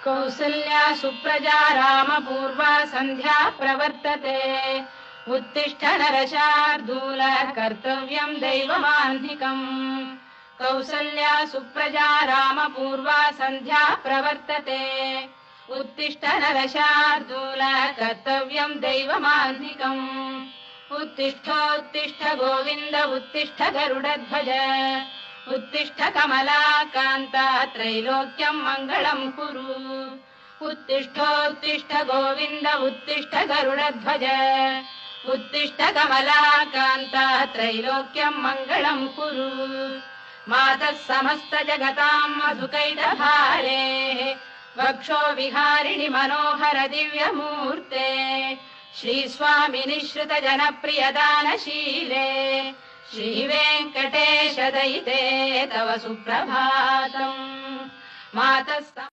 कौसल्या सुप्रजा रामपूर्वा सन्ध्या प्रवर्तते उत्तिष्ठ नरशार्दूल कर्तव्यम् दैवमाह्निकम् कौसल्या सुप्रजा रामपूर्वा सन्ध्या प्रवर्तते उत्तिष्ठ नरशार्दूल कर्तव्यम् दैवमाह्निकम् उत्तिष्ठोत्तिष्ठ गोविन्द उत्तिष्ठ गरुडध्वज उत्तिष्ठ कमलाकान्ता त्रैलोक्यम् मङ्गलम् कुरु उत्तिष्ठोत्तिष्ठ गोविन्द उत्तिष्ठ गरुडध्वज उत्तिष्ठ कमलाकान्ता त्रैलोक्यम् मङ्गलम् कुरु मातः समस्त जगताम् मधुकैटभारे वक्षो विहारिणि मनोहर दिव्यमूर्ते श्रीस्वामिनि श्रुत जनप्रियदानशीले श्रीवेङ्कटेश दयिते तव सुप्रभातम् मातः